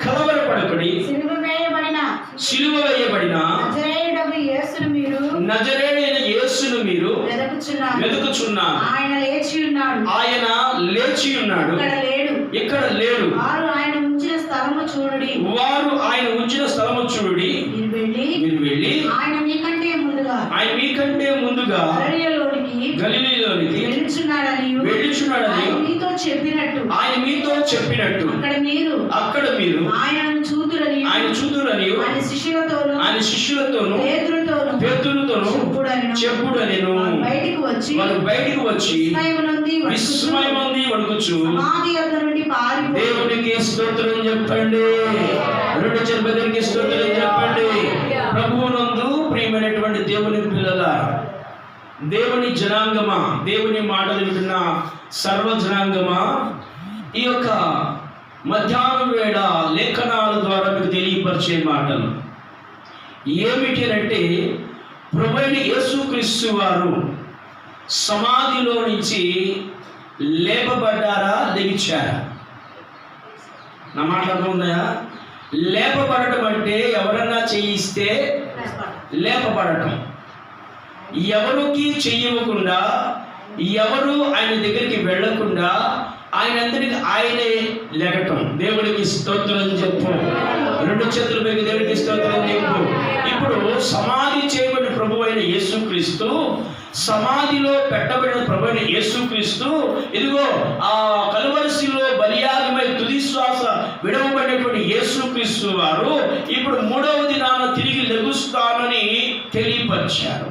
కలవరపడకుడి. సిలువ వేయబడిన నజరేయుడైన యేసును మీరు వెదుకుచున్నారు. ఆయన లేచి ఉన్నాడు, ఇక్కడ లేడు. వారు ఆయన ఉంచిన స్థలము చూడుడి. మీరు వెళ్ళి ఆయన మీకంటే ముందుగా గలిలయలోనికి వెళ్ళుచున్నాడని ఆయన మీతో చెప్పినట్టు అక్కడ మీరు ఆయన చూతురని ఆయన శిష్యులతోను పేతురుతోను చెప్పుడనెను. వారు బయటికి వచ్చి విస్మయమంది వణుకుచు దేవునికి స్తోత్రం చెప్పండి. రెండు చెరుపతికి స్తోత్రం చెప్పండి. ప్రభువునందు ప్రియమైనటువంటి దేవుని పిల్లలారా, దేవుని జనాంగమా, దేవుని మాటలు వింటున్న సర్వ జనాంగమా, ఈ యొక్క మధ్యాహ్నం వేళ లేఖనాల ద్వారా మీకు తెలియపరిచే మాటలు ఏమిటి అంటే, ప్రభువైన యేసుక్రీస్తు వారు సమాధిలో నుంచి లేపబడ్డారా, లెగిచారా? నా మాట అర్థమవుతుందా? లేపబడటం అంటే ఎవరన్నా చేయిస్తే లేపబడటం. ఎవరికి చెయ్యకుండా, ఎవరు ఆయన దగ్గరికి వెళ్ళకుండా ఆయన అందరికి ఆయనే లేగటం. దేవుడికి స్తోత్రం చెప్పు. రెండు చేతుల పైకి దేవుడికి స్తోత్రం చెప్పు. ఇప్పుడు సమాధి చేయబడిన ప్రభు అయిన యేసుక్రీస్తు, సమాధిలో పెట్టబడిన ప్రభు అయిన యేసుక్రీస్తు, ఇదిగో ఆ కలువరిశిలో బలియాగమై తుది శ్వాస విడవబడినటువంటి యేసుక్రీస్తు వారు ఇప్పుడు మూడవ దినాన తిరిగి లెగుస్తానని తెలియపరిచారు.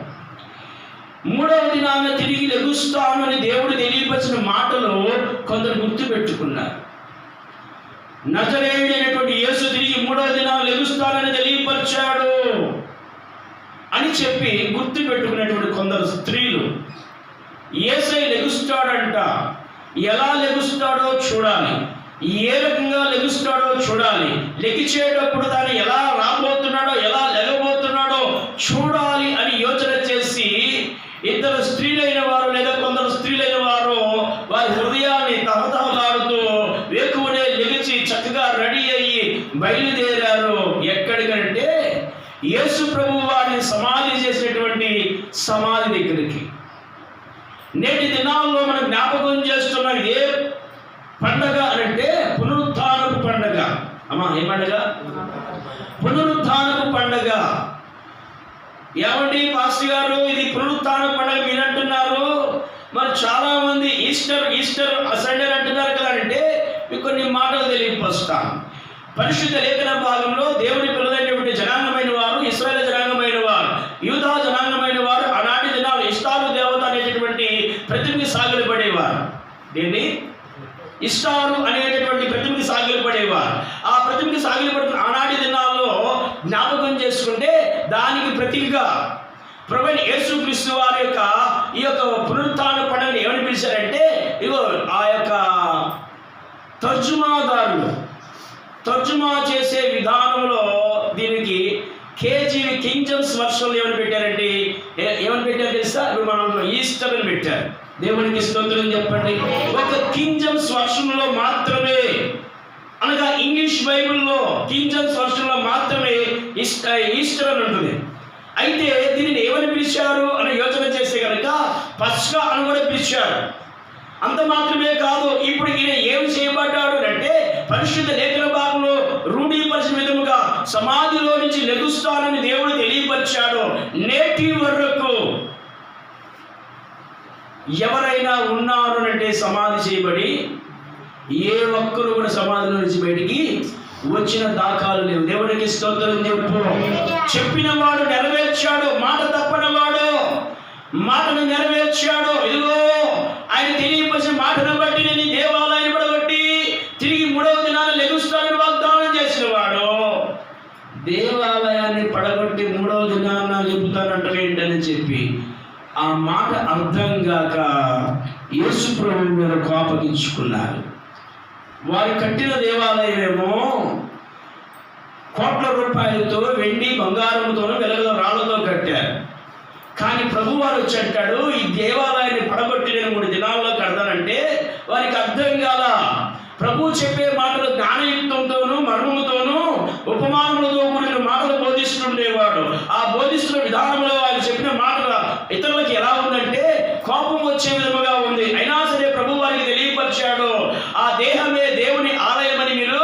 మూడవ దినాన తిరిగి లెగుస్తానని దేవుడు తెలియపరిచిన మాటలు కొందరు గుర్తు పెట్టుకున్నారు. నజరేయుడైనటువంటి యేసు తిరిగి మూడవ దినాన లెగుస్తానని తెలియపరిచాడు అని చెప్పి గుర్తు పెట్టుకున్నటువంటి కొందరు స్త్రీలు, యేసయ్య లెగుస్తాడంట, ఎలా లెగుస్తాడో చూడాలి, ఏ రకంగా లెగుస్తాడో చూడాలి, లెగిచేటప్పుడు దాన్ని ఎలా రాబోతున్నాడో, ఎలా లెగబోతున్నాడో చూడాలి అని యోచన చేసి ఇద్దరు స్త్రీలైన వారు లేదా కొందరు స్త్రీలైన వారు వారి హృదయాన్ని తహతహలాడుతూ వేకువనే లెగిచి చక్కగా రెడీ అయ్యి బయలుదేరారు. ఎక్కడికంటే యేసు ప్రభు వారిని సమాధి చేసినటువంటి సమాధి దగ్గరికి. నేటి దినాల్లో మనం జ్ఞాపకం చేస్తున్న ఏ పండగ అంటే పునరుత్థానపు పండగ. అమ్మా, ఏ పండగ? పునరుత్థానపు పండగ. ఏమండి పాస్టర్ గారు, ఇది పునరుత్థాన పండుగ మీరు అంటున్నారు, మరి చాలా మంది ఈస్టర్ సండే అంటున్నారు కదా అంటే మీకు కొన్ని మాటలు తెలియపరుస్తాను. పరిశుద్ధ లేఖన భాగంలో దేవుని పిల్లలైనటువంటి జనాంగమైన వారు, ఇశ్రాయేలు జనాంగమైన వారు, యూదా జనాంగమైన వారు ఆనాటి దినాలు ఇష్టారు దేవత అనేటటువంటి ప్రతిమకి సాగిలపడేవారు. దీన్ని ఇష్టారు అనేటటువంటి ప్రతిమకి సాగిలపడేవారు. ఆ ప్రతిమకి సాగిలపడుతున్న ఆనాటి దినాల్లో జ్ఞాపకం చేసుకుంటే దానికి ప్రతీకగా ప్రభువైన యేసుక్రీస్తు వారి యొక్క ఈ యొక్క పునరుత్థాన పండుగని ఏమని పిలిచారంటే, ఇగో ఆ యొక్క తర్జుమాదారులు తర్జుమా చేసే విధానంలో దీనికి కేజీవి కింగ్ జేమ్స్ వర్షన్లు ఏమని పెట్టారంటే, ఏమని పెట్టారు తెలుసా? ఇప్పుడు మనం ఈస్టర్ అని పెట్టారు. దేవునికి స్తోత్రం చెప్పండి. ఒక కింగ్ జేమ్స్ వర్షన్లో మాత్రమే, అనగా ఇంగ్లీష్ బైబిల్లో కింగ్ జేమ్స్ వర్షన్లో మాత్రమే ఈస్టర్ అని ఉంటుంది. అయితే దీనిని ఏమని పిలిచారు అని యోచన చేస్తే కనుక పస్కా అని కూడా పిలిచారు. అంత మాత్రమే కాదు, ఇప్పుడు ఈయన ఏమి చేయబడ్డాడు అంటే పరిశుద్ధ లేఖన భాగంలో రూఢీపరిచిన విధముగా సమాధిలో నుంచి లెగుస్తానని దేవుడు తెలియపరిచాడు. నేటి వరకు ఎవరైనా ఉన్నారు అంటే సమాధి చేయబడి ఏ ఒక్కరు కూడా సమాధిలో నుంచి బయటికి వచ్చిన దాఖలు లేవు. దేవుడికి స్తోత్రం చెప్పు. చెప్పిన వాడు నెరవేర్చాడు, మాట తప్పనివాడు మాటను నెరవేర్చాడు. ఇదిగో ఆయన తెలియపరిచిన మాటను బట్టి నేను దేవాలయాన్ని పడగొట్టి తిరిగి మూడవ దినాన లెగుస్తానని వాగ్దానం చేసిన వాడు దేవాలయాన్ని పడగొట్టి మూడవ దినాన చెబుతానంటారేంటని చెప్పి ఆ మాట అర్థం కాక యేసు ప్రభువు మీద కోపగించుకున్నారు. వారు కట్టిన దేవాలయమేమో కోట్ల రూపాయలతో, వెండి బంగారంతో, వెలగల రాళ్లతో కట్టారు. కానీ ప్రభు వారు వచ్చి అంటాడు, ఈ దేవాలయాన్ని పడగొట్టి నేను 3 దినాల్లో కడతానంటే వారికి అర్థం కాల. ప్రభు చెప్పే మాటలు జ్ఞానయుక్తంతోనూ మర్మము ఉపమానములతో కూడిన మాటలు బోధిస్తుండేవాడు. ఆ బోధిస్తున్న విధానంలో ఆయన చెప్పిన మాటలు ఇతరులకు ఎలా ఉందంటే కోపం వచ్చే విధముగా ఉంది. అయినా సరే ప్రభు వారికి తెలియపరిచాడు, ఆ దేహమే దేవుని ఆలయమని మీరు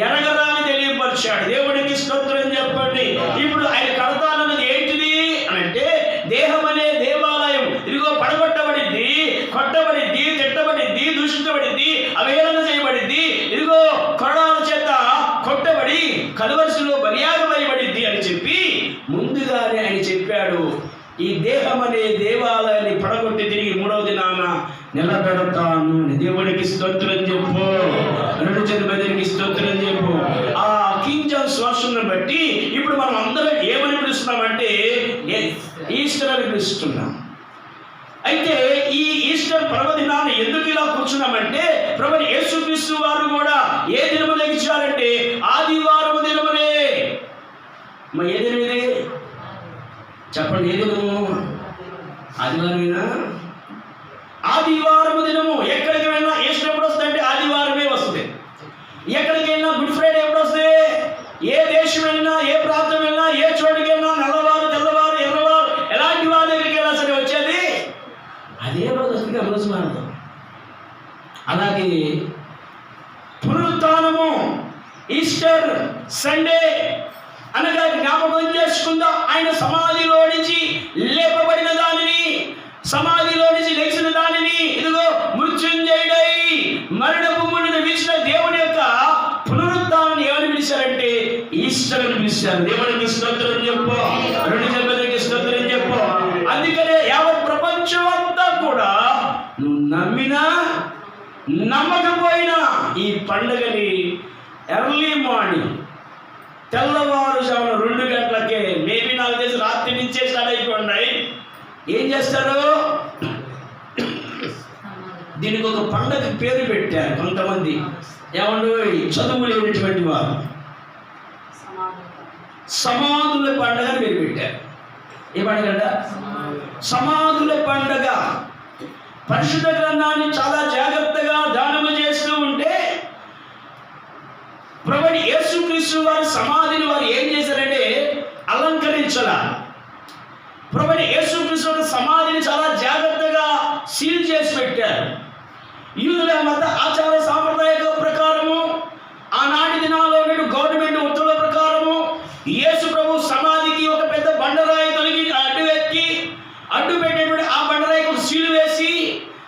ఎరగరా అని తెలియపరిచాడు. దేవుడికి స్తోత్రం చెప్పండి. ఇప్పుడు ఆయన కడతానన్నది ఏంటిది అని అంటే, దేహం అనే దేవాలయం ఇదిగో పడగొట్టబడింది, కొట్టబడింది, తిట్టబడింది, దూషించబడింది, అవహేళన చేయబడింది, ఇదిగో కొరడాల చేత కొట్టబడి కలువరిసిలో బలియాగమైబడింది అని చెప్పి ముందుగానే ఆయన చెప్పాడు. ఈ దేహం అనే దేవాలయాన్ని పడగొట్టి తిరిగి మూడవ దినాన నిలబెడతాను. దేవునికి స్తోత్రం చెప్పు, రెండు చేతులకి స్తోత్రం చెప్పు. ఆ కింగ్ జేమ్స్ వర్షన్ను బట్టి ఇప్పుడు మనం అందరం ఏమని పిలుస్తున్నామంటే ఈస్టర్ అని పిలుస్తున్నాం. అయితే ఈ ఈస్టర్ పర్వదినాన్ని ఎందుకు ఇలా కూర్చున్నామంటే, ప్రభువైన యేసుక్రీస్తు వారు కూడా ఏ దినము లెగించారంటే ఆదివారం దినమునే. ఏ దినం ఇది చెప్పండి, ఏ దినము? ఆదివారమేనా? ఆదివారము దినము. ఎక్కడికి వెళ్ళినా ఈస్టర్ ఎప్పుడు వస్తుంది అంటే ఆదివారమే వస్తుంది. ఎక్కడికి వెళ్ళినా గుడ్ ఫ్రైడే ఎప్పుడు వస్తుంది? ఏ దేశం వెళ్ళినా, ఏ ప్రాంతం వెళ్ళినా, ఏ చోటుకి వెళ్ళినా, నల్లవారు, తెల్లవారు, ఎర్రవారు, ఎలాంటి వారి దగ్గరికి వెళ్ళినా సరే వచ్చేది అదే రోజు వస్తుంది. ఆ రోజు మారదు. అలాగే పునరుత్థానము, ఈస్టర్ సండే అనగా జ్ఞాపకం చేసుకుందాం. ఆయన సమాధిలో నుంచి లేపబడిన దానిని, సమాధిలో నుంచి లేచిన దానిని, ఇదిగో మృత్యుంజయుడై మరణపు ముడిని విడిచిన దేవుని యొక్క పునరుత్థానాన్ని ఏమని పిలిచారంటే ఈస్టర్ అని పిలిచారు. దేవునికి స్తోత్రం చెప్పు, రెండు చెప్పడానికి స్తోత్రం చెప్పు. అందుకనే యావత్ ప్రపంచం అంతా కూడా నువ్వు నమ్మినా నమ్మకపోయినా ఈ పండుగని ఎర్లీ మార్నింగ్ తెల్లవారుజామున 2 గంటలకే, మేబీ నాకు తెలిసి రాత్రి నుంచే స్టార్ట్ అయిపోయి ఏం చేస్తారు, దీనికి ఒక పండగ పేరు పెట్టారు కొంతమంది. ఏమండు చదువు లేనటువంటి వారు సమాధుల పండగ అని పేరు పెట్టారు. ఏ పండుగ? సమాధుల పండగ. పరిశుద్ధ గ్రంథాన్ని చాలా జాగ్రత్తగా ధ్యానము చేస్తూ ఉంటే ప్రభువైన యేసుక్రీస్తు వారి సమాధిని వారు ఏం చేశారంటే అలంకరించాల. ప్రభువైన యేసుక్రీస్తు వారి సమాధిని చాలా జాగ్రత్తగా సీల్ చేసి పెట్టారు. యూదుల మత ఆచార సాంప్రదాయ ప్రకారము, ఆనాటి దినాల్లో గవర్నమెంట్ ఉత్తర్వుల ప్రకారము యేసు ప్రభు సమాధికి ఒక పెద్ద బండరాయి తొలగి అడ్డు పెట్టేటువంటి ఆ బండరాయికి ఒక సీలు వేసి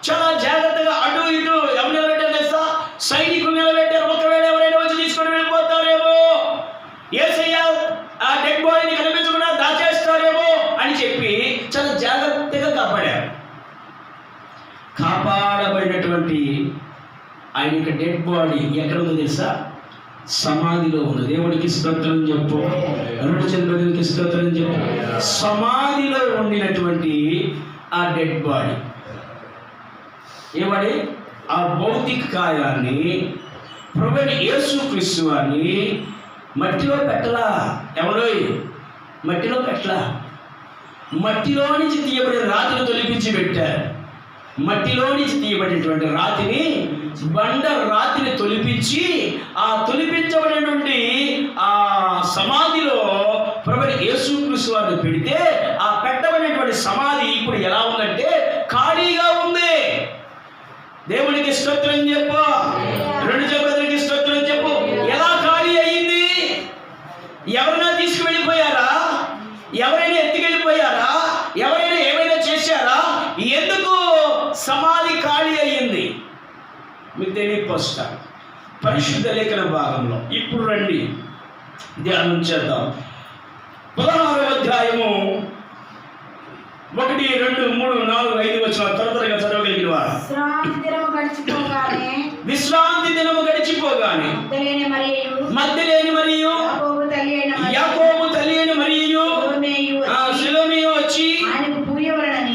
చాలా జాగ్రత్తగా అటు ఇటు ఎవరు నిలబెట్టారు తెలుసా? సైనికులు నిలబెట్టారు. ఒకవేళ ఎవరైనా వచ్చి తీసుకొని వెళ్ళిపోతారేమో, యేసయ్య ఆ డెడ్ బాడీని కనిపించకుండా దాచేస్తారేమో అని చెప్పి చాలా జాగ్రత్తగా కాపాడారు. కాపాడబడినటువంటి ఆయన యొక్క డెడ్ బాడీ ఎక్కడ ఉందో తెలుసా? సమాధిలో ఉంది. దేవుడికి స్తోత్రం చెప్పు, రెండు చంద్రుడికి స్తోత్రం చెప్పు. సమాధిలో ఉండినటువంటి ఆ డెడ్ బాడీ ఏమని, ఆ భౌతిక కాయాన్ని ప్రభువైన యేసుక్రీస్తు వారిని మట్టిలో పెట్టలా. ఎవడో మట్టిలో పెట్టలా, మట్టిలో నుంచి తీయబడిన రాతిని తొలిపించి పెట్టారు. మట్టిలో నుంచి తీయబడినటువంటి రాతిని, బండ రాతిని తొలిపించి ఆ తొలిపించబడినటువంటి ఆ సమాధిలో ప్రభువైన యేసుక్రీస్తు వారిని పెడితే ఆ పెట్టబడినటువంటి సమాధి ఇప్పుడు ఎలా ఉందంటే ఖాళీగా ఉంది. దేవునికి స్తోత్రం చెప్పు, రెండు చెప్పడానికి స్తోత్రం చెప్పు. ఎలా ఖాళీ అయ్యింది? ఎవరైనా తీసుకువెళ్ళిపోయారా? ఎవరైనా ఎత్తుకెళ్ళిపోయారా? ఎవరైనా ఏమైనా చేశారా? ఎందుకు సమాధి ఖాళీ అయ్యింది? మీకు తెలియపరుస్తా పరిశుద్ధ లేఖన భాగంలో. ఇప్పుడు రండి ధ్యానం చేద్దాం. 16వ అధ్యాయము 1, 2, 3, 4, 5 వచ్చిన త్వరగా చదవగలిగిన వారు. విశ్రాంతి దినము గడిచిపోగానే మగ్దలేని మరియు యాకోబు తల్లి అయిన మరియు షలోమి వచ్చి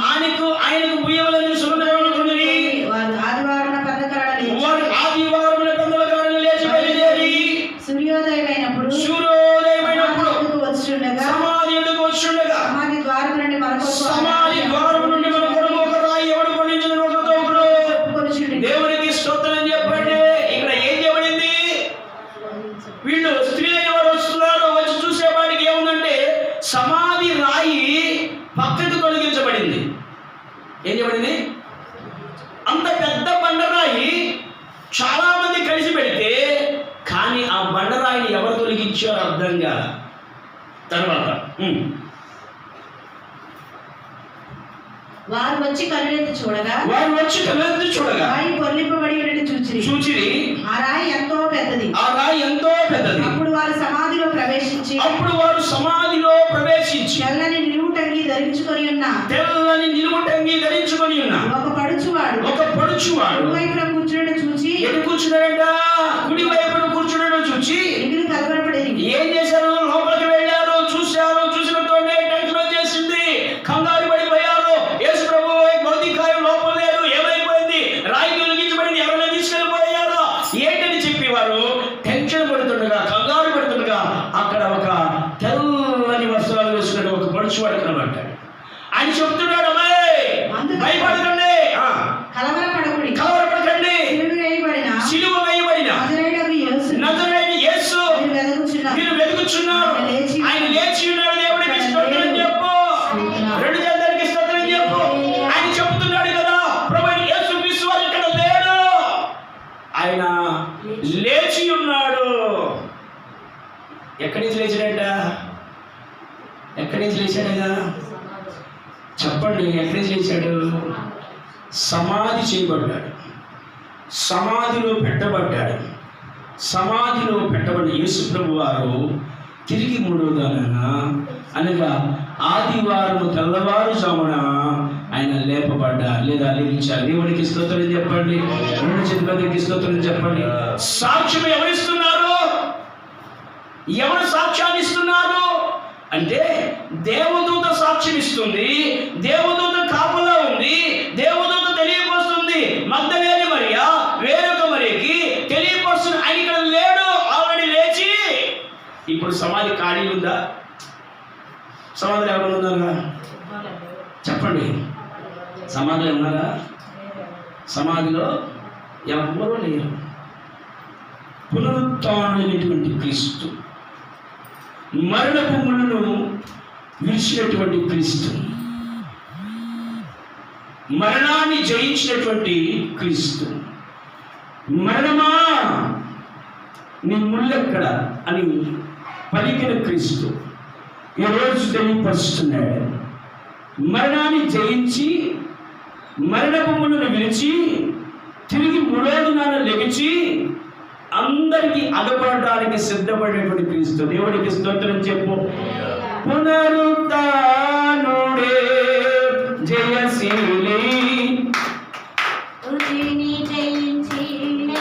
ఆయనకు పూయవలని సులభమనుకున్నది. వారు ఆదివారమున పెందలకాడను లేచి బయలుదేరి సూర్యోదయమైనప్పుడు సమాధి ఎదుగు వచ్చుండగా సమాధి ద్వారము నుండి మన కొరకు ఒక రాయి ఎవడు పండించిన దేవునికి స్తోత్రం చెప్పండి. ఇక్కడ ఏం చేయబడింది? వీళ్ళు స్త్రీలైన వారు వస్తున్నారు. పిలిచారో అర్థంగా. తర్వాత వారు వచ్చి కనులెత్తి చూడగా రాయి పొర్లింపబడి ఉండడం చూచిరి. ఆ రాయి ఎంతో పెద్దది. అప్పుడు వారు సమాధిలో ప్రవేశించి తెల్లని నిలువుటంగి ధరించుకొని ఉన్న ఒక పడుచువాడు కుడి వైపున కూర్చున్నాడు చూచి కలవరపడేది. ఏం చేశారు? లోపలికి వెళ్ళారు, చూశారు. చూసినతోనే టెన్షన్ వచ్చేసింది, కంగారు పడిపోయారు. యేసు ప్రభు భౌతికాయం లోపల లేదు, ఏమైపోయింది? రాయి తొలగించబడింది, ఎవరైనా తీసుకెళ్ళిపోయారు ఏంటని చెప్పి వారు టెన్షన్ పడుతుండగా, కంగారు పడుతుండగా అక్కడ ఒక తెల్లని వస్త్రాలు వేసుకున్న ఒక పడుచువాడు కనబడ్డాడు. ఆయన చెప్తున్నాడు, భయపడకండి, కలవరపడకండి, సిలువ వేయబడిన నజరేయుడైన యేసు మీరు వెతుకుచున్నారు. ఆయన లేచి ఉన్నాడు. దేవుడికి స్తోత్రం చెప్పు, రెండు జనానికి స్తోత్రం చెప్పు. ఆయన చెప్తున్నాడు కదా, ప్రభువైన యేసుక్రీస్తు వారు ఇక్కడ లేడు, ఆయన లేచి ఉన్నాడు. ఎక్కడి నుంచి లేచాడంట? చెప్పండి, ఎక్కడి నుంచి లేచాడు? సమాధి చేయబడ్డాడు, సమాధిలో పెట్టబడ్డాడు. సమాధిలో పెట్టబడిన యేసు ప్రభు వారు తిరిగి మూడోదాన అనగా ఆదివారం తెల్లవారుజామున ఆయన లేపబడ్డారు లేదా లేచారు. దేవుడికి స్తోత్రం చెప్పండి, రెండు చేతులకి స్తోత్రం చెప్పండి. సాక్ష్యం ఎవరిస్తున్నారు? ఎవరు సాక్ష్యాన్ని ఇస్తున్నారు అంటే దేవదూత సాక్ష్యం ఇస్తుంది, దేవదూత కాపులా ఉంది, దేవదూత తెలియపరుస్తుంది. మగ్దలేని మరియ వేరొక మరియకి తెలియపరుస్తుంది. ఆయన ఇక్కడ లేడు, ఆల్రెడీ లేచి. ఇప్పుడు సమాధి ఖాళీ ఉందా? సమాధిలో ఎవరు ఉన్నారా? చెప్పండి, సమాధిలో ఉన్నారా? సమాధిలో ఎవరు లేరు. పునరుత్థానమైనటువంటి క్రీస్తు, మరణపు ముళ్ళను విడిచినటువంటి క్రీస్తు, మరణాన్ని జయించినటువంటి క్రీస్తు, మరణమా నీ ముళ్ళెక్కడ అని పలికిన క్రీస్తు ఈరోజు తెలియపరుస్తున్నాడు. మరణాన్ని జయించి మరణపు ముళ్ళను విడిచి తిరిగి మూడో దినాన లెగిచి అందరికీ అగపడడానికి సిద్ధపడేటువంటి క్రీస్తు. దేవుడికి స్తోత్రం చెప్పు. పునరుత్థానుడే జయశీలి, పునరుత్థానుడే జయశీలి,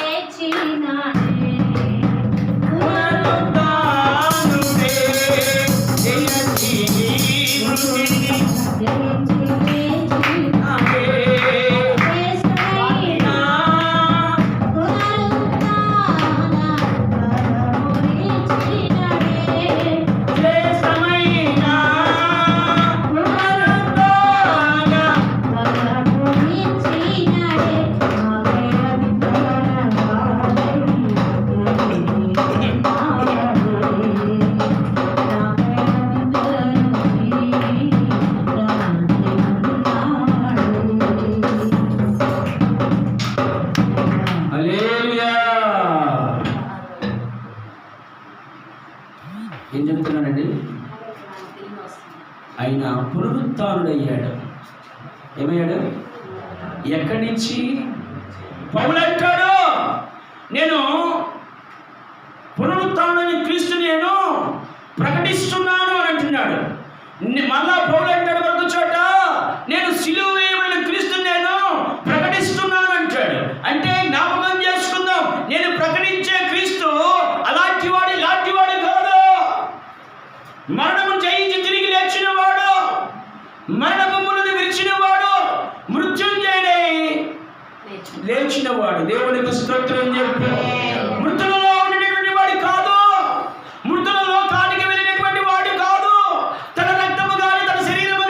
ఏం చెప్తున్నానండి? ఆయన పునరుత్థానుడయ్యాడు. ఏమయ్యాడు? ఎక్కడి నుంచి? పౌలు అంటాడు, నేను పునరుత్థానాన్ని క్రీస్తు నేను ప్రకటిస్తున్నాను అని అంటున్నాడు. మళ్ళా పౌలు అంటాడు మరొక చోట, నేను సిలువ వేయబడిన క్రీస్తు నేను ప్రకటిస్తున్నాను అంటాడు. అంటే జ్ఞాపకం చేసుకుందాం, నేను ప్రకటించే క్రీస్తు అలాంటి వాడు ఇలాంటి వాడు కాదు. మరణము జయించి తిరిగి లేచిన వాడు, మరణపు ముళ్ళను విరిచిన వాడు, మృత్యుంజయుడై లేచిన వాడు. దేవునికి స్తోత్రం చెప్పు. మృతులలో ఉండేటువంటి వాడు కాదు, మృతుల లోకానికి వెళ్ళినటువంటి వాడు కాదు. తన రక్తము కానీ తన శరీరము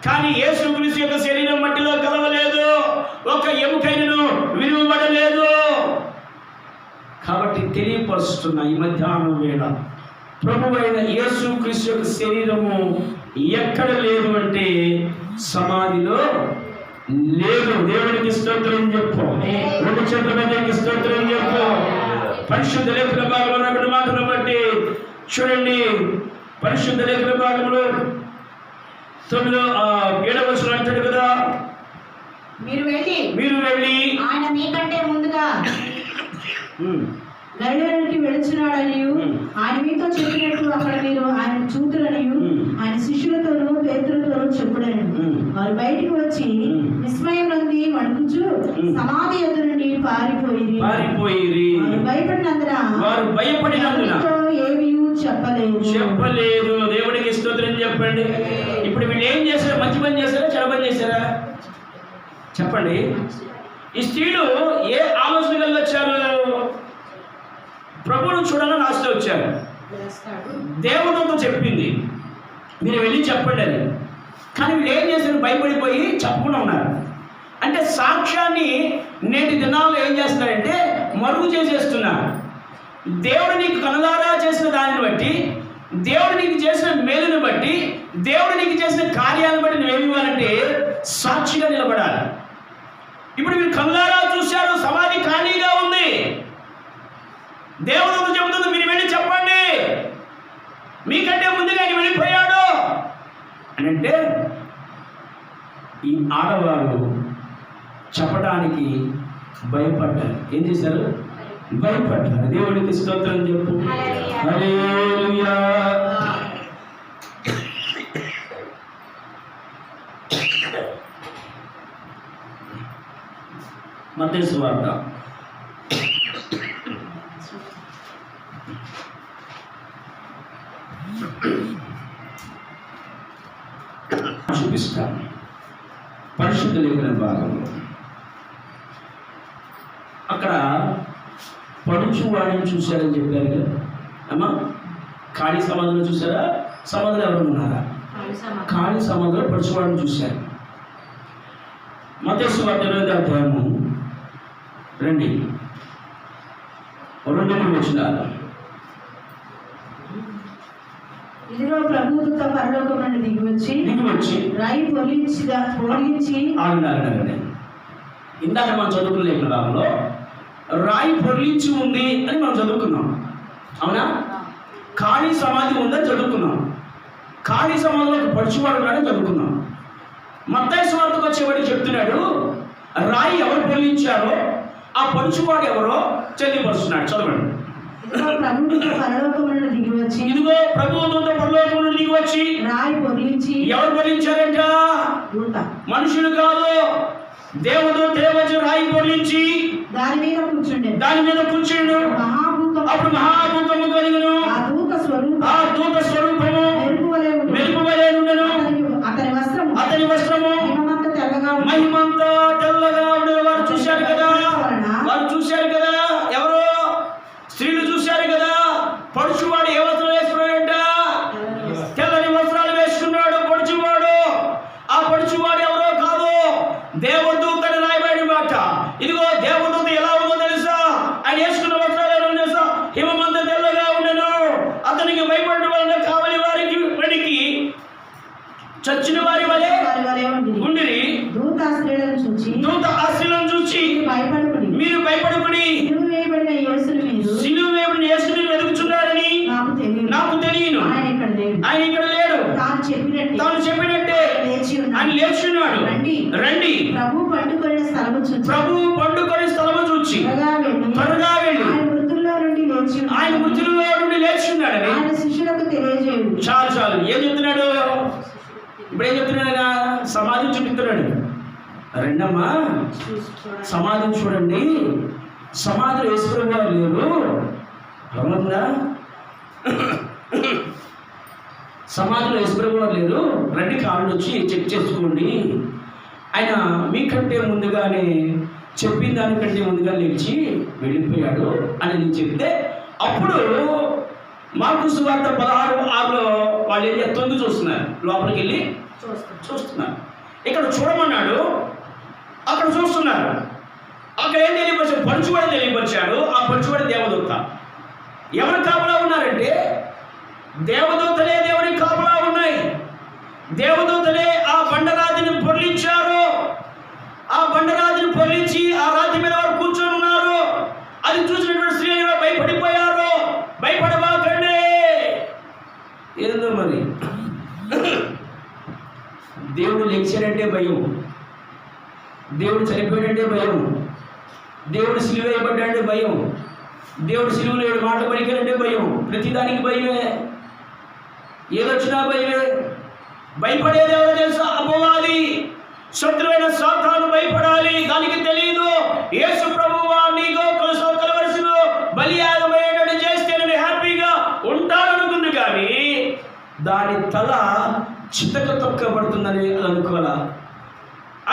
కానీ యేసుక్రీస్తు యొక్క శరీరం మట్టిలో కలవలేదు, ఒక ఎముకైనను విలువబడలేదు. కాబట్టి తెలియపరుస్తున్న ఈ మధ్యాహ్నం వేళ ప్రభువైన యేసుక్రీస్తు యొక్క శరీరము ఎక్కడ లేదు అంటే సమాధిలో లేదు. దేవుడికి స్తోత్రం చెప్పు. రెండు చేతుల మీద స్తోత్రం చెప్పు. పరిశుద్ధ లేఖన భాగంలో రెండు మాటలు బట్టి చూడండి. పరిశుద్ధ లేఖన భాగంలో 7వ వచనం అంటాడు కదా, మీరు వెళ్ళి ఆయన మీకంటే ముందుగా గలిలయలోకి వెళుచున్నాడని ఆయన మీతో చెప్పినట్టు అక్కడ మీరు ఆయన చూతులని ఆయన శిష్యులతోనూ పేతురుతోనూ చెప్పుడని. వారు బయటికి వచ్చి విస్మయం నుండి వణుకుచు సమాధి ఎదురు నుండి పారిపోయిరి. వారు భయపడినందున ఏమీ చెప్పలేదు. దేవుడికి స్తోత్రం చెప్పండి. ఇప్పుడు వీళ్ళు ఏం చేశారు? మంచి పని చేశారా, చెడు పని చేశారా? చెప్పండి. ఈ స్త్రీలు ఏ ఆలోచన కలిగి వచ్చారు? ప్రభువును చూడాలని ఆశతో వచ్చారు. దేవుడితో చెప్పింది మీరు వెళ్ళి చెప్పండి అని. కానీ వీళ్ళు ఏం చేశారు? భయపడిపోయి చెప్పకుండా ఉన్నారు. అంటే సాక్ష్యాన్ని నేటి దినాల్లో ఏం చేస్తున్నారంటే మరుగు చేసేస్తున్నారు. దేవుడు నీకు కనులారా చేసిన దానిని బట్టి, దేవుడు నీకు చేసిన మేలుని బట్టి, దేవుడు నీకు చేసిన కార్యాలను బట్టి నువ్వేమి ఇవ్వాలంటే సాక్షిగా నిలబడాలి. ఇప్పుడు మీరు కనులారా చూశారు, సమాధి ఖాళీగా ఉంది. దేవుడు చెబుతుంది మీరు వెళ్ళి చెప్పండి, మీకంటే ముందుగా ఆయన వెళ్ళిపోయాడు అని. అంటే ఈ ఆడవారు చెప్పడానికి భయపడ్డారు. ఏం చేశారు? భయపడ్డారు. దేవుడికి స్తోత్రం చెప్పు. హల్లెలూయా. మత్తయి సువార్త చూపిస్తాను. పరిశుద్ధ లేఖన భాగంలో అక్కడ పడుచు వాడిని చూశారని చెప్పారు కదా అమ్మా. ఖాళీ సమాధిలో చూసారా? సమాధిలో ఎవరు ఉన్నారా? ఖాళీ సమాధిలో పడుచువాడిని చూశారు. మత్తయి సువార్త 8వ అధ్యాయము 2 వచనాలు. ఇదిగో ప్రభువుతో పరలోకం నుండి దిగివచ్చి రాయి పొర్లించి ఇందాక మనం చదువుకున్న లేఖన భాగంలో రాయి పొర్లించి ఉంది అని మనం చదువుకున్నాం. అవునా? ఖాళీ సమాధి ఉందని చదువుకున్నాం. ఖాళీ సమాధిలో ఒక పడుచువాడు ఉన్నాడని చదువుకున్నాం. మత్తయి సువార్తకు వచ్చేవాడు చెప్తున్నాడు రాయి ఎవరు పొర్లించారో ఆ పడుచువాడు ఎవరో తెలియపరుస్తున్నాడు. చదవండి. ఇదిగో ప్రభువుతో పరలోకం నుండి దిగి వచ్చి రాయి పొర్లించి. ఎవరు పొర్లించారంట? మనుషులు కాదు, దేవుడు వచ్చి రాయి పొర్లించి దాని మీద కూర్చుండు. అప్పుడు మహాభూతము కలిగిను. ఆ దూత స్వరూపము మెరుపు వలె ఉండెను. అతని వస్త్రము మహిమంతా తెల్లగా ఉండేది. వారు చూశారు కదా. ఎవరు? స్త్రీలు చూశారు కదా. పడుచువాడు ఏ వస్త్రం వేసుకున్నాడంట? తెల్లని వస్త్రాలు వేసుకున్నాడు పడుచువాడు. ఆ పడుచువాడు ఎవరో కాదు, దేవదూత అని రాయబడిన మాట. ఇదిగో దేవదూత ఎలా ఉందో తెలుసా? ఆయన వేసుకున్న వస్త్రాలు ఎలా తెలుసా? హిమమంత తెల్లగా ఉండెను. అతనికి భయపడడం వలన కావలి వారికి వెడికి చచ్చిన వారి వలె ఉండిరి. దూత ఆ స్త్రీలను చూచి మీరు భయపడుకుని సిలువ వేయబడిన యేసుని వెతుకుచున్నారని నాకు తెలియను. ఆయన ఇక్కడ లేడు. తాను చెప్పినట్టే ఆయన లేచున్నాడు. రండి. ప్రభు పండుకొని స్థలము చూచి త్వరగా వెళ్ళి ఆయన మృతుల్లో నుండి లేచున్నాడని చాలు. ఏం చెప్తున్నాడు? ఇప్పుడు ఏం చెప్తున్నాడు? ఆయన సమాధి చూపిస్తున్నాడు. రెండమ్మా సమాధి చూడండి. సమాధిలో యేసుప్రభు వారు లేరు. అవునందా? సమాధిలో యేసుప్రభు వారు లేరు. రండి, కాళ్ళు వచ్చి చెక్ చేసుకోండి. ఆయన మీకంటే ముందుగానే చెప్పిన దానికంటే ముందుగా లేచి వెళ్ళిపోయాడు అని నేను చెప్తే అప్పుడు మార్కు సువార్త 16:6లో వాళ్ళు ఏం తొంగి చూస్తున్నారు, లోపలికి వెళ్ళి చూస్తున్నారు. ఇక్కడ చూడమన్నాడు, అక్కడ చూస్తున్నారు. అక్కడ ఏం తెలియపరిచాడు? పరుచుబడి తెలియపరిచాడు. ఆ పరుచుబడి దేవదూత. ఎవరు కాపలా ఉన్నారంటే దేవదూతలే దేవుడికి కాపలా ఉన్నాయి. దేవదూతలే ఆ బండరాతిని పొర్లించారు. ఆ బండరాతిని పొర్లించి ఆ రాతి మీద వారు కూర్చొని ఉన్నారు. అది చూసినటువంటి స్త్రీలు భయపడిపోయారు. భయపడబాకండి. ఏందో మరి దేవుడు లెక్చాడంటే భయం, దేవుడు చనిపోయాడంటే భయం, దేవుడు సిలువ వేయబడ్డాడంటే భయం, దేవుడు సిలువలో 7 మాటలు పలికాడంటే భయం. ప్రతిదానికి భయమే, ఏదొచ్చినా భయమే. భయపడేది ఎవరో తెలుసా? అపవాది, శత్రువైన సాతాను భయపడాలి. దానికి తెలియదు. యేసు ప్రభువు నీకు కలవలసిలో బలియాగమయ్యేటట్టు చేస్తే నేను హ్యాపీగా ఉంటాననుకుంది, కానీ దాని తల చితక తొక్కబడుతుందని అనుకోవాలా.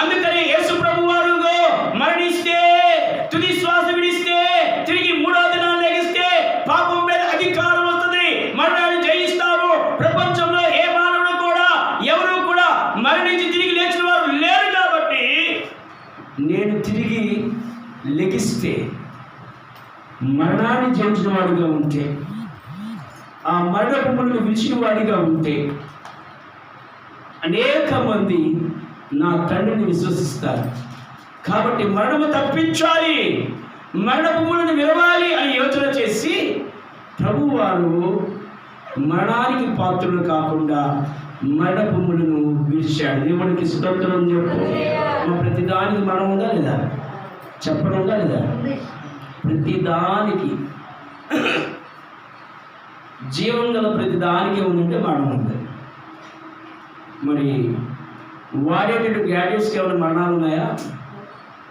అందుకని యేసు ప్రభు వారు మరణిస్తే, తుది శ్వాస విడిస్తే, తిరిగి 3వ దినాలు లెగిస్తే పాపం మీద అధికారం వస్తుంది. మరణాన్ని జయిస్తాము. ప్రపంచంలో ఏ మానవుడు కూడా ఎవరు కూడా మరణించి తిరిగి లేచిన వారు లేరు. కాబట్టి నేను తిరిగి లెగిస్తే, మరణాన్ని జయించిన వాడిగా ఉంటే, ఆ మరణపు ముళ్ళను విడిచిన వాడిగా ఉంటే అనేక మంది నా తండ్రిని విశ్వసిస్తారు. కాబట్టి మరణము తప్పించాలి, మరణపు ముళ్ళను విరవాలి అని యోచన చేసి ప్రభువారు మరణానికి పాత్రులు కాకుండా మరణపు ముళ్ళను విడిచాడు. దేవుడికి స్తోత్రం చెప్పు. ప్రతిదానికి మరణం ఉందా లేదా? చెప్పడం ఉందా లేదా? ప్రతిదానికి జీవం గల ప్రతిదానికి ఉందంటే మరణం ఉంది. మరి వాడేటట్టు గ్యాడ్జెట్స్కి ఏమైనా మరణాలు ఉన్నాయా?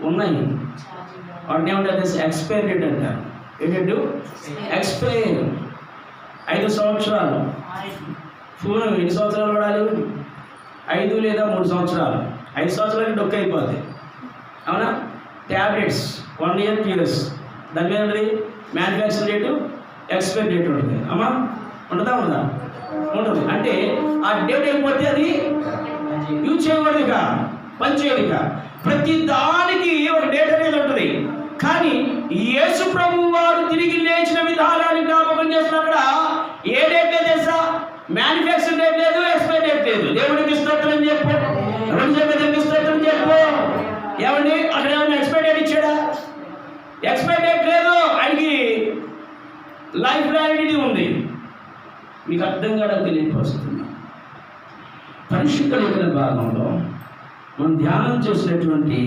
ఉన్నాయి. వాటిని ఏమంటారు? ఎక్స్పైర్ డేట్ అంటారు. ఏంటంటే ఎక్స్పైర్ 5 సంవత్సరాలు. ఫోన్ ఎన్ని సంవత్సరాలు వాడాలి? 5 లేదా 3 సంవత్సరాలు. 5 సంవత్సరాలకి డొక్క అయిపోద్ది, అవునా? Tablets 1 year 2 years. దాని మీద ఉంటుంది మ్యానుఫ్యాక్చర్ డేటు, ఎక్స్పైర్ డేట్ ఉంటుంది. అమ్మా ఉంటుందా? ఉంటుంది. అంటే ఆ డేట్ అయిపోతే అది యూజ్ చేయకూడదుగా, పనిచేయదుగా. ప్రతి దానికి ఒక డేట్ అనేది ఉంటుంది. కానీ యేసు ప్రభు వారు తిరిగి లేచిన విధానాన్ని జ్ఞాపకం చేసిన అక్కడ ఏ డేట్ లేదు తెలుసా? మ్యానుఫ్యాక్చర్ డేట్ లేదు, ఎక్స్పైర్ డేట్ లేదు. దేవుడికి స్తోత్రం చెప్పు. దేవుడికి స్తోత్రం చెప్పు. ఏమండి అక్కడ ఏమైనా ఎక్స్పైర్ డేట్ ఇచ్చాడా? ఎక్స్పైర్ డేట్ లేదు. ఆయనకి లైఫ్ వ్యాలిడిటీ ఉంది. మీకు అర్థం కావడం తెలియపరుస్తున్నా. పరిశుద్ధ లేఖన భాగంలో మనం ధ్యానం చేసినటువంటి